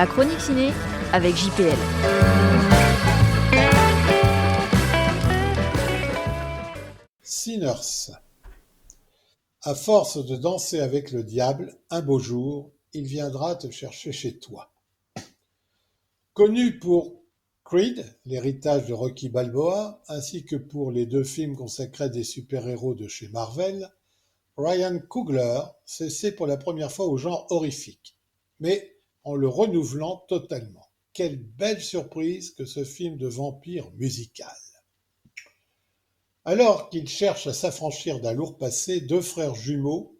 La chronique ciné avec JPL. Sinners. À force de danser avec le diable, un beau jour, il viendra te chercher chez toi. Connu pour Creed, l'héritage de Rocky Balboa, ainsi que pour les 2 films consacrés à des super-héros de chez Marvel, Ryan Coogler s'essaie pour la première fois au genre horrifique, mais en le renouvelant totalement. Quelle belle surprise que ce film de vampire musical! Alors qu'ils cherchent à s'affranchir d'un lourd passé, 2 frères jumeaux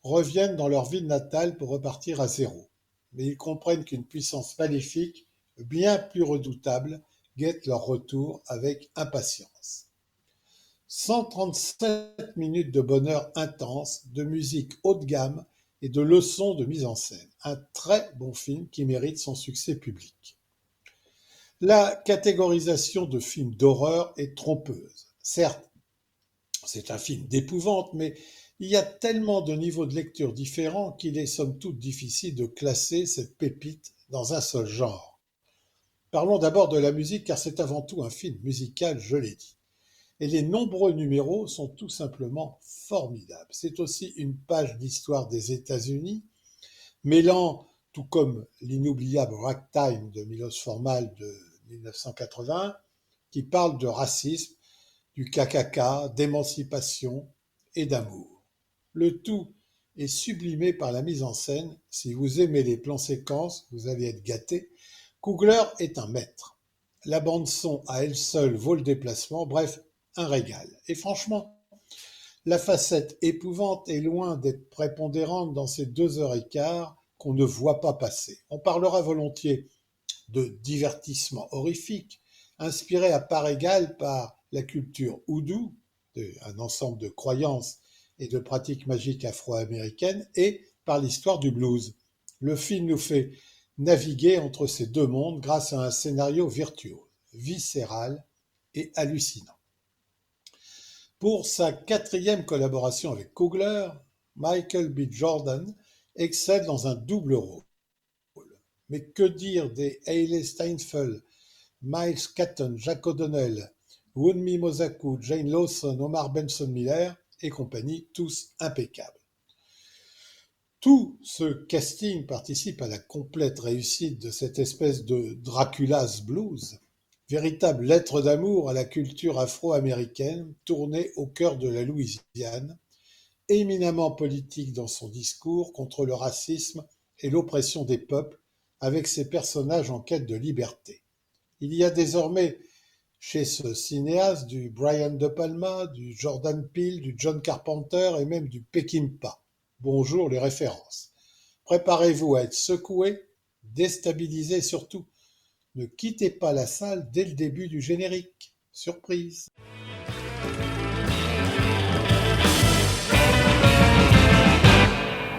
reviennent dans leur ville natale pour repartir à zéro. Mais ils comprennent qu'une puissance maléfique, bien plus redoutable, guette leur retour avec impatience. 137 minutes de bonheur intense, de musique haut de gamme et de leçons de mise en scène. Un très bon film qui mérite son succès public. La catégorisation de film d'horreur est trompeuse. Certes, c'est un film d'épouvante, mais il y a tellement de niveaux de lecture différents qu'il est somme toute difficile de classer cette pépite dans un seul genre. Parlons d'abord de la musique car c'est avant tout un film musical, je l'ai dit. Et les nombreux numéros sont tout simplement formidables. C'est aussi une page d'histoire des États-Unis, mêlant, tout comme l'inoubliable Ragtime de Milos Forman de 1980, qui parle de racisme, du KKK, d'émancipation et d'amour. Le tout est sublimé par la mise en scène. Si vous aimez les plans séquences, vous allez être gâtés. Coogler est un maître. La bande-son à elle seule vaut le déplacement, bref, un régal. Et franchement, la facette épouvante est loin d'être prépondérante dans ces 2h15 qu'on ne voit pas passer. On parlera volontiers de divertissement horrifique, inspiré à part égale par la culture houdou, un ensemble de croyances et de pratiques magiques afro-américaines, et par l'histoire du blues. Le film nous fait naviguer entre ces 2 mondes grâce à un scénario virtuose, viscéral et hallucinant. Pour sa 4e collaboration avec Coogler, Michael B. Jordan excelle dans un double rôle. Mais que dire des Hailey Steinfeld, Miles Caton, Jack O'Donnell, Wunmi Mosaku, Jane Lawson, Omar Benson Miller et compagnie, tous impeccables. Tout ce casting participe à la complète réussite de cette espèce de Dracula's Blues, véritable lettre d'amour à la culture afro-américaine tournée au cœur de la Louisiane, éminemment politique dans son discours contre le racisme et l'oppression des peuples, avec ses personnages en quête de liberté. Il y a désormais chez ce cinéaste du Brian De Palma, du Jordan Peele, du John Carpenter et même du Peckinpah. Bonjour les références. Préparez-vous à être secoués, déstabilisés et surtout, ne quittez pas la salle dès le début du générique. Surprise!